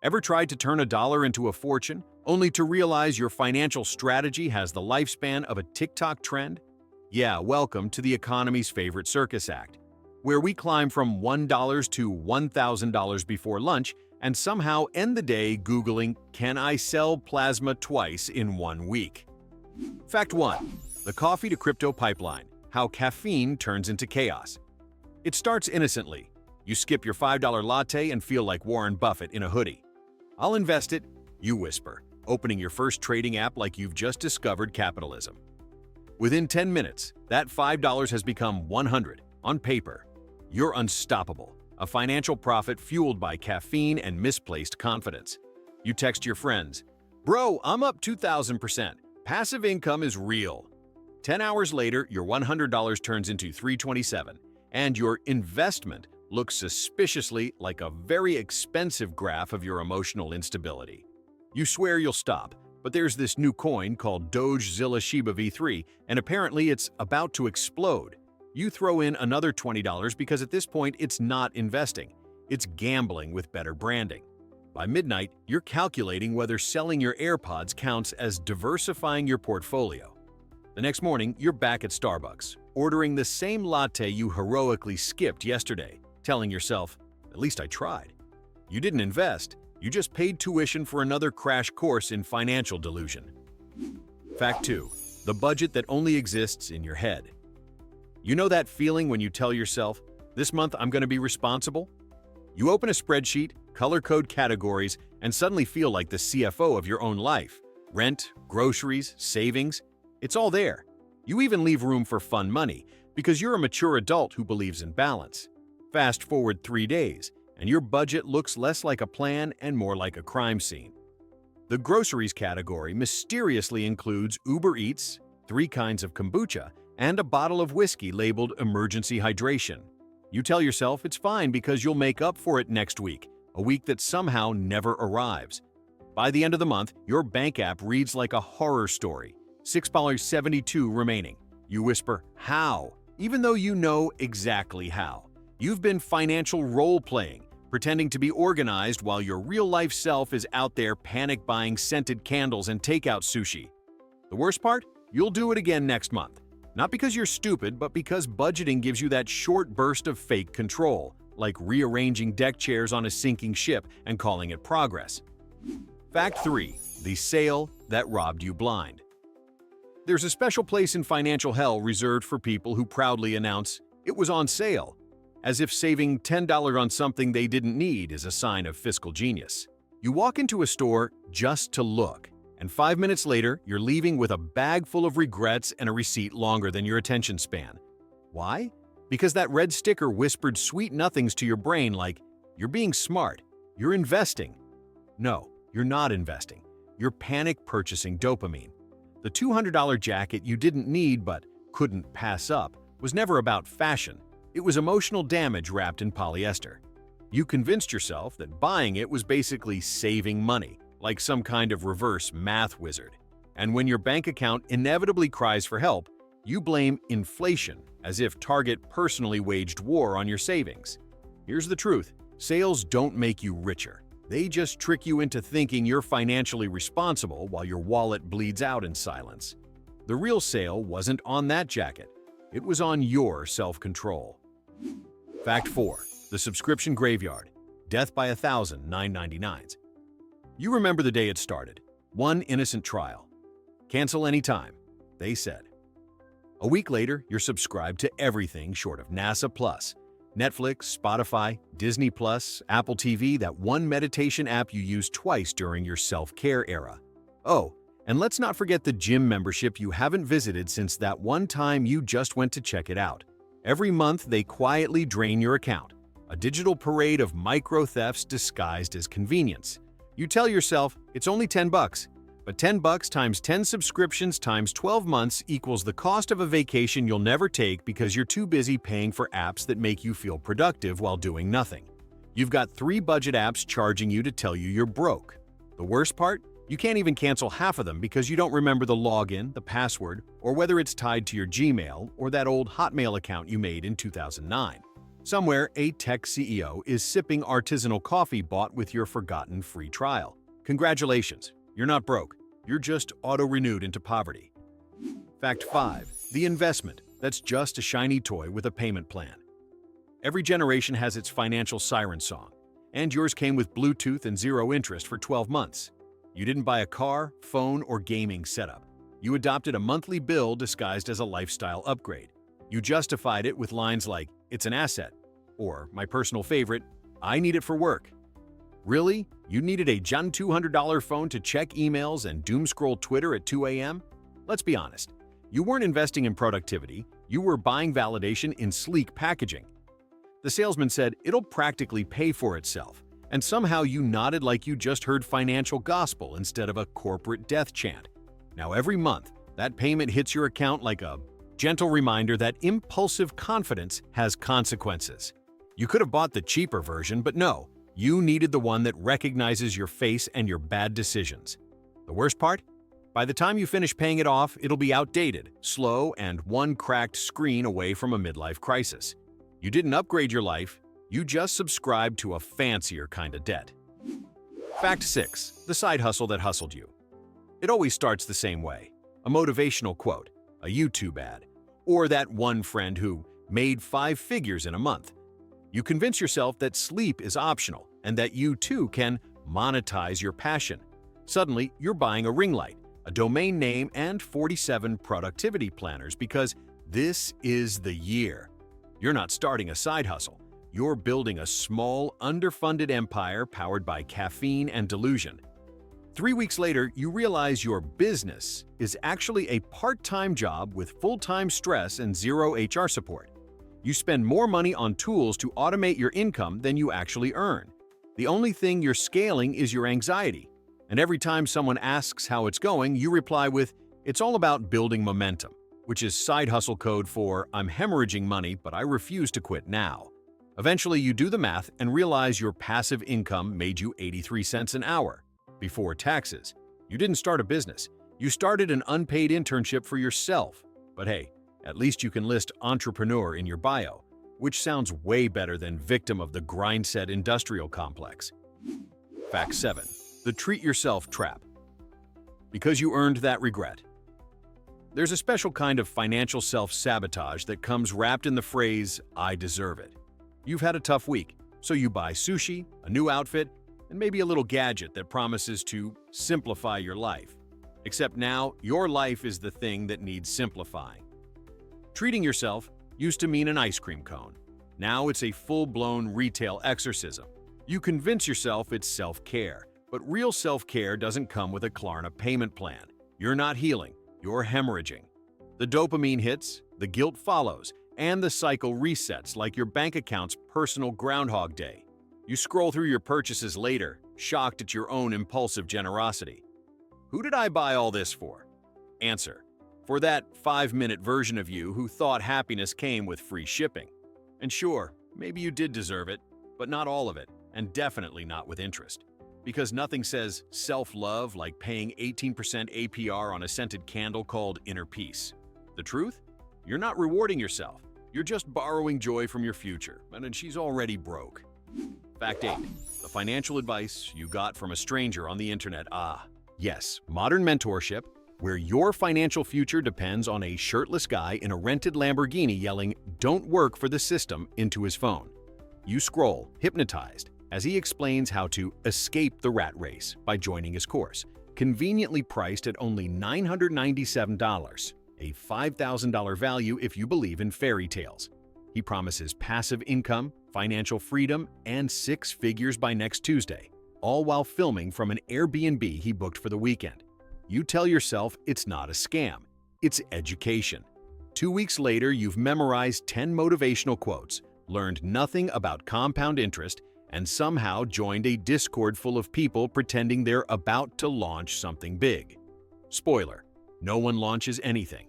Ever tried to turn a dollar into a fortune, only to realize your financial strategy has the lifespan of a TikTok trend? Yeah, welcome to the economy's favorite circus act, where we climb from $1 to $1,000 before lunch and somehow end the day Googling, "Can I sell plasma twice in 1 week?" Fact 1. The coffee to crypto pipeline: how caffeine turns into chaos. It starts innocently. You skip your $5 latte and feel like Warren Buffett in a hoodie. "I'll invest it," you whisper, opening your first trading app like you've just discovered capitalism. Within 10 minutes, that $5 has become 100. On paper, you're unstoppable, a financial profit fueled by caffeine and misplaced confidence. You text your friends, "Bro, I'm up 2,000%. Passive income is real." 10 hours later, your $100 turns into $327, and your investment looks suspiciously like a very expensive graph of your emotional instability. You swear you'll stop, but there's this new coin called Dogezilla Shiba V3, and apparently it's about to explode. You throw in another $20 because at this point it's not investing, it's gambling with better branding. By midnight, you're calculating whether selling your AirPods counts as diversifying your portfolio. The next morning, you're back at Starbucks, ordering the same latte you heroically skipped yesterday, telling yourself, "At least I tried." You didn't invest, you just paid tuition for another crash course in financial delusion. Fact 2. The budget that only exists in your head. You know that feeling when you tell yourself, "This month I'm going to be responsible"? You open a spreadsheet, color code categories, and suddenly feel like the CFO of your own life. Rent, groceries, savings, it's all there. You even leave room for fun money because you're a mature adult who believes in balance. Fast forward 3 days, and your budget looks less like a plan and more like a crime scene. The groceries category mysteriously includes Uber Eats, 3 kinds of kombucha, and a bottle of whiskey labeled emergency hydration. You tell yourself it's fine because you'll make up for it next week, a week that somehow never arrives. By the end of the month, your bank app reads like a horror story. $6.72 remaining. You whisper, "How?" even though you know exactly how. You've been financial role-playing, pretending to be organized while your real-life self is out there panic-buying scented candles and takeout sushi. The worst part? You'll do it again next month. Not because you're stupid, but because budgeting gives you that short burst of fake control, like rearranging deck chairs on a sinking ship and calling it progress. Fact 3. The sale that robbed you blind. There's a special place in financial hell reserved for people who proudly announce, "It was on sale," as if saving $10 on something they didn't need is a sign of fiscal genius. You walk into a store just to look, and 5 minutes later, you're leaving with a bag full of regrets and a receipt longer than your attention span. Why? Because that red sticker whispered sweet nothings to your brain like, "You're being smart, you're investing." No, you're not investing. You're panic purchasing dopamine. The $200 jacket you didn't need but couldn't pass up was never about fashion. It was emotional damage wrapped in polyester. You convinced yourself that buying it was basically saving money, like some kind of reverse math wizard. And when your bank account inevitably cries for help, you blame inflation, as if Target personally waged war on your savings. Here's the truth: sales don't make you richer. They just trick you into thinking you're financially responsible while your wallet bleeds out in silence. The real sale wasn't on that jacket. It was on your self-control. Fact 4. The subscription graveyard. Death by 1,000 $9.99s. You remember the day it started. One innocent trial. Cancel anytime, they said. A week later, you're subscribed to everything short of NASA Plus. Netflix, Spotify, Disney Plus, Apple TV, that one meditation app you used twice during your self-care era. Oh, and let's not forget the gym membership you haven't visited since that one time you just went to check it out. Every month, they quietly drain your account, a digital parade of micro-thefts disguised as convenience. You tell yourself it's only $10, but $10 times 10 subscriptions times 12 months equals the cost of a vacation you'll never take because you're too busy paying for apps that make you feel productive while doing nothing. You've got 3 budget apps charging you to tell you you're broke. The worst part? You can't even cancel half of them because you don't remember the login, the password, or whether it's tied to your Gmail or that old Hotmail account you made in 2009. Somewhere, a tech CEO is sipping artisanal coffee bought with your forgotten free trial. Congratulations, you're not broke. You're just auto-renewed into poverty. Fact 5. The investment. That's just a shiny toy with a payment plan. Every generation has its financial siren song, and yours came with Bluetooth and zero interest for 12 months. You didn't buy a car, phone, or gaming setup. You adopted a monthly bill disguised as a lifestyle upgrade. You justified it with lines like, "It's an asset," or, my personal favorite, "I need it for work." Really? You needed a $200 phone to check emails and doom-scroll Twitter at 2 a.m.? Let's be honest. You weren't investing in productivity, you were buying validation in sleek packaging. The salesman said it'll practically pay for itself, and somehow you nodded like you just heard financial gospel instead of a corporate death chant. Now every month, that payment hits your account like a gentle reminder that impulsive confidence has consequences. You could have bought the cheaper version, but no, you needed the one that recognizes your face and your bad decisions. The worst part? By the time you finish paying it off, it'll be outdated, slow, and one cracked screen away from a midlife crisis. You didn't upgrade your life, you just subscribed to a fancier kind of debt. Fact 6. The side hustle that hustled you. It always starts the same way. A motivational quote, a YouTube ad, or that one friend who made 5 figures in a month. You convince yourself that sleep is optional and that you too can monetize your passion. Suddenly, you're buying a ring light, a domain name, and 47 productivity planners because this is the year. You're not starting a side hustle. You're building a small, underfunded empire powered by caffeine and delusion. 3 weeks later, you realize your business is actually a part-time job with full-time stress and zero HR support. You spend more money on tools to automate your income than you actually earn. The only thing you're scaling is your anxiety. And every time someone asks how it's going, you reply with, "It's all about building momentum," which is side hustle code for, "I'm hemorrhaging money, but I refuse to quit now." Eventually, you do the math and realize your passive income made you 83 cents an hour. Before taxes. You didn't start a business. You started an unpaid internship for yourself. But hey, at least you can list entrepreneur in your bio, which sounds way better than victim of the grind-set industrial complex. Fact 7. The treat yourself trap. Because you earned that regret. There's a special kind of financial self-sabotage that comes wrapped in the phrase, "I deserve it." You've had a tough week, so you buy sushi, a new outfit, and maybe a little gadget that promises to simplify your life. Except now, your life is the thing that needs simplifying. Treating yourself used to mean an ice cream cone. Now it's a full-blown retail exorcism. You convince yourself it's self-care, but real self-care doesn't come with a Klarna payment plan. You're not healing, you're hemorrhaging. The dopamine hits, the guilt follows, and the cycle resets like your bank account's personal Groundhog Day. You scroll through your purchases later, shocked at your own impulsive generosity. Who did I buy all this for? Answer: for that 5-minute version of you who thought happiness came with free shipping. And sure, maybe you did deserve it, but not all of it, and definitely not with interest. Because nothing says self-love like paying 18% APR on a scented candle called Inner Peace. The truth? You're not rewarding yourself. You're just borrowing joy from your future, and she's already broke. Fact 8. The financial advice you got from a stranger on the internet. Yes, modern mentorship, where your financial future depends on a shirtless guy in a rented Lamborghini yelling, "Don't work for the system," into his phone. You scroll, hypnotized, as he explains how to escape the rat race by joining his course, conveniently priced at only $997, a $5,000 value if you believe in fairy tales. He promises passive income, financial freedom, and 6 figures by next Tuesday, all while filming from an Airbnb he booked for the weekend. You tell yourself it's not a scam, it's education. 2 weeks later, you've memorized 10 motivational quotes, learned nothing about compound interest, and somehow joined a Discord full of people pretending they're about to launch something big. Spoiler: no one launches anything.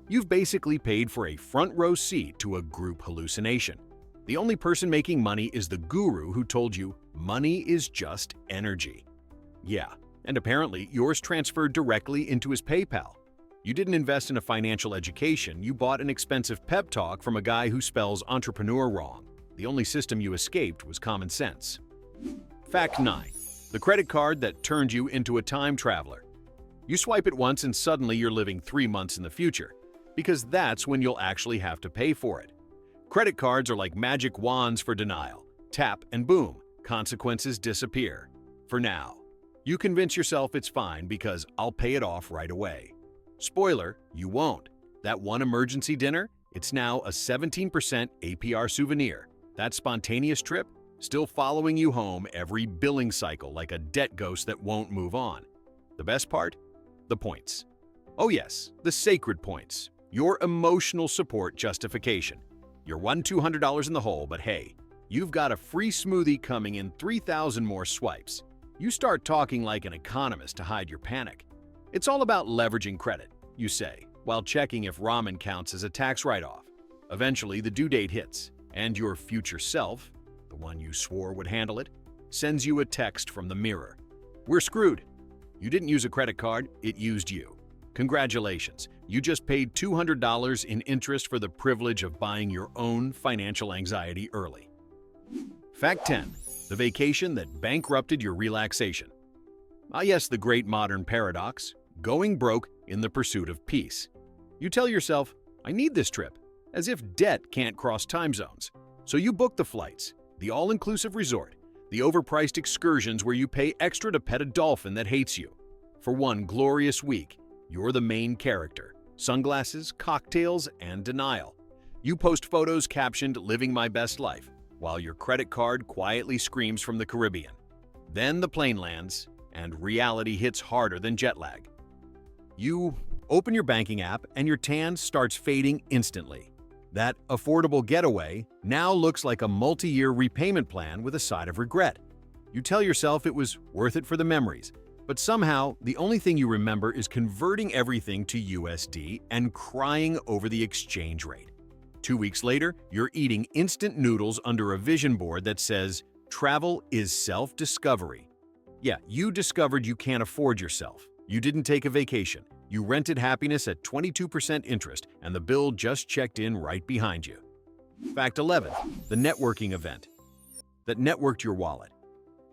You've basically paid for a front-row seat to a group hallucination. The only person making money is the guru who told you money is just energy. Yeah, and apparently yours transferred directly into his PayPal. You didn't invest in a financial education, you bought an expensive pep talk from a guy who spells entrepreneur wrong. The only system you escaped was common sense. Fact 9. The credit card that turned you into a time traveler. You swipe it once and suddenly you're living 3 months in the future, because that's when you'll actually have to pay for it. Credit cards are like magic wands for denial. Tap and boom, consequences disappear. For now. You convince yourself it's fine because I'll pay it off right away. Spoiler, you won't. That one emergency dinner, it's now a 17% APR souvenir. That spontaneous trip, still following you home every billing cycle like a debt ghost that won't move on. The best part? The points. Oh yes, the sacred points. Your emotional support justification. You're $200 in the hole, but hey, you've got a free smoothie coming in 3,000 more swipes. You start talking like an economist to hide your panic. It's all about leveraging credit, you say, while checking if ramen counts as a tax write-off. Eventually, the due date hits, and your future self, the one you swore would handle it, sends you a text from the mirror. We're screwed. You didn't use a credit card, it used you. Congratulations, you just paid $200 in interest for the privilege of buying your own financial anxiety early. Fact 10. The vacation that bankrupted your relaxation. Ah yes, the great modern paradox, going broke in the pursuit of peace. You tell yourself, I need this trip, as if debt can't cross time zones. So you book the flights, the all-inclusive resort, the overpriced excursions where you pay extra to pet a dolphin that hates you. For one glorious week, you're the main character. Sunglasses, cocktails, and denial. You post photos captioned, "Living my best life," while your credit card quietly screams from the Caribbean. Then the plane lands, and reality hits harder than jet lag. You open your banking app, and your tan starts fading instantly. That affordable getaway now looks like a multi-year repayment plan with a side of regret. You tell yourself it was worth it for the memories, but somehow the only thing you remember is converting everything to USD and crying over the exchange rate. 2 weeks later, you're eating instant noodles under a vision board that says, "Travel is self-discovery." Yeah, you discovered you can't afford yourself. You didn't take a vacation. You rented happiness at 22% interest, and the bill just checked in right behind you. Fact 11. The networking event that networked your wallet.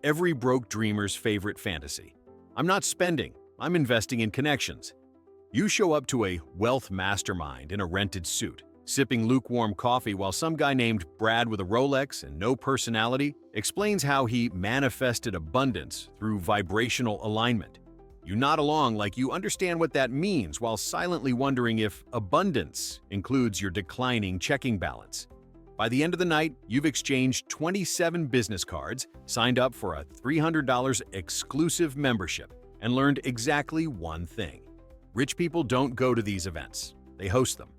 Every broke dreamer's favorite fantasy. I'm not spending, I'm investing in connections. You show up to a wealth mastermind in a rented suit, sipping lukewarm coffee while some guy named Brad with a Rolex and no personality explains how he manifested abundance through vibrational alignment. You nod along like you understand what that means while silently wondering if abundance includes your declining checking balance. By the end of the night, you've exchanged 27 business cards, signed up for a $300 exclusive membership, and learned exactly one thing. Rich people don't go to these events, they host them.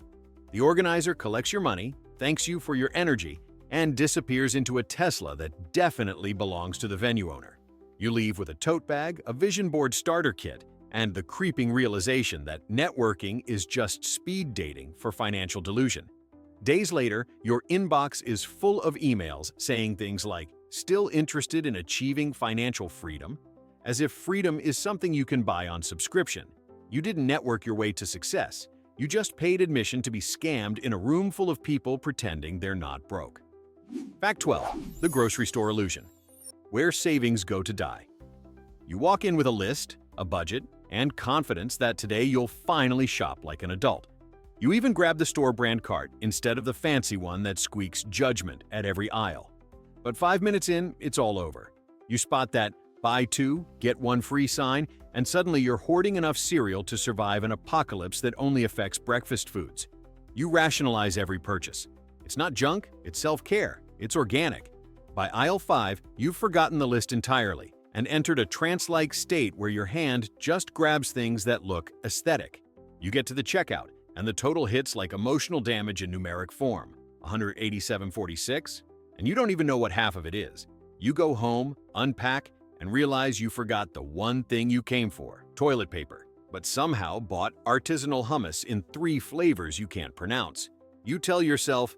The organizer collects your money, thanks you for your energy, and disappears into a Tesla that definitely belongs to the venue owner. You leave with a tote bag, a vision board starter kit, and the creeping realization that networking is just speed dating for financial delusion. Days later, your inbox is full of emails saying things like, "Still interested in achieving financial freedom?" As if freedom is something you can buy on subscription. You didn't network your way to success. You just paid admission to be scammed in a room full of people pretending they're not broke. Fact 12. The grocery store illusion. Where savings go to die. You walk in with a list, a budget, and confidence that today you'll finally shop like an adult. You even grab the store brand cart instead of the fancy one that squeaks judgment at every aisle. But 5 minutes in, it's all over. You spot that "buy two, get one free" sign, and suddenly you're hoarding enough cereal to survive an apocalypse that only affects breakfast foods. You rationalize every purchase. It's not junk, it's self-care, it's organic. By aisle 5, you've forgotten the list entirely and entered a trance-like state where your hand just grabs things that look aesthetic. You get to the checkout, and the total hits like emotional damage in numeric form, $187.46, and you don't even know what half of it is. You go home, unpack, and realize you forgot the one thing you came for, toilet paper, but somehow bought artisanal hummus in 3 flavors you can't pronounce. You tell yourself,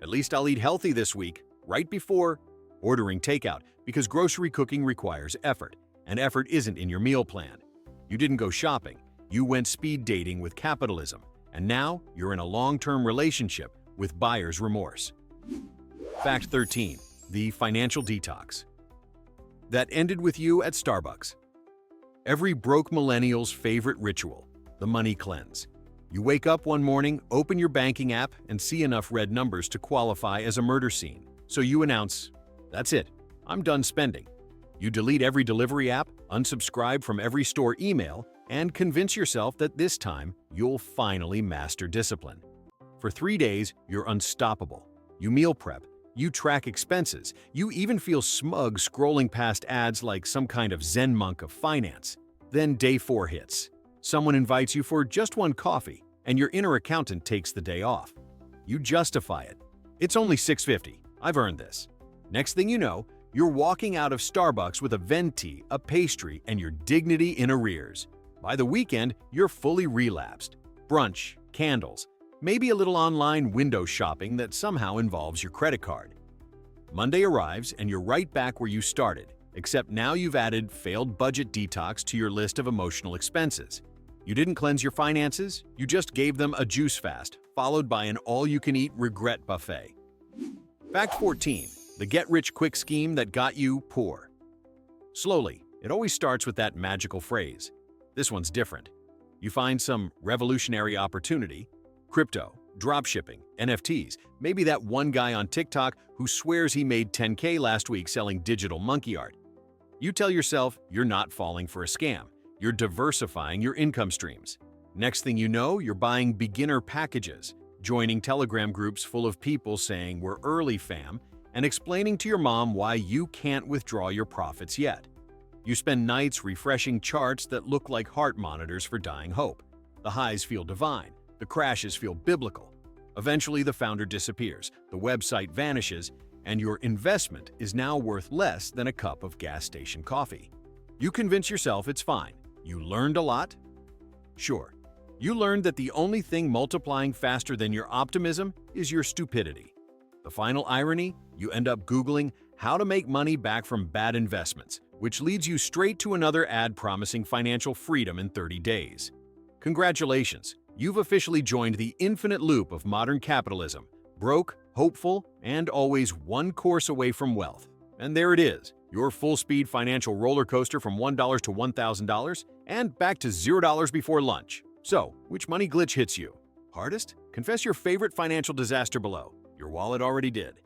"At least I'll eat healthy this week," right before ordering takeout, because grocery cooking requires effort, and effort isn't in your meal plan. You didn't go shopping, you went speed dating with capitalism, and now you're in a long-term relationship with buyer's remorse. Fact 13. The financial detox. That ended with you at Starbucks. Every broke millennial's favorite ritual, the money cleanse. You wake up one morning, open your banking app, and see enough red numbers to qualify as a murder scene. So you announce, "That's it, I'm done spending." You delete every delivery app, unsubscribe from every store email, and convince yourself that this time you'll finally master discipline. For 3 days, you're unstoppable. You meal prep, you track expenses, you even feel smug scrolling past ads like some kind of Zen monk of finance. Then day 4 hits. Someone invites you for just one coffee, and your inner accountant takes the day off. You justify it. "It's only $6.50. I've earned this." Next thing you know, you're walking out of Starbucks with a venti, a pastry, and your dignity in arrears. By the weekend, you're fully relapsed. Brunch, candles, maybe a little online window shopping that somehow involves your credit card. Monday arrives and you're right back where you started, except now you've added failed budget detox to your list of emotional expenses. You didn't cleanse your finances, you just gave them a juice fast, followed by an all-you-can-eat regret buffet. Fact 14. The get-rich-quick scheme that got you poor. Slowly, it always starts with that magical phrase. This one's different. You find some revolutionary opportunity, crypto, dropshipping, NFTs, maybe that one guy on TikTok who swears he made 10K last week selling digital monkey art. You tell yourself you're not falling for a scam. You're diversifying your income streams. Next thing you know, you're buying beginner packages, joining Telegram groups full of people saying "we're early fam," and explaining to your mom why you can't withdraw your profits yet. You spend nights refreshing charts that look like heart monitors for dying hope. The highs feel divine, the crashes feel biblical. Eventually, the founder disappears, the website vanishes, and your investment is now worth less than a cup of gas station coffee. You convince yourself it's fine. You learned a lot? Sure. You learned that the only thing multiplying faster than your optimism is your stupidity. The final irony? You end up Googling how to make money back from bad investments, which leads you straight to another ad promising financial freedom in 30 days. Congratulations, you've officially joined the infinite loop of modern capitalism, broke, hopeful, and always one course away from wealth. And there it is, your full-speed financial roller coaster from $1 to $1,000 and back to $0 before lunch. So, which money glitch hits you? Hardest? Confess your favorite financial disaster below. Your wallet already did.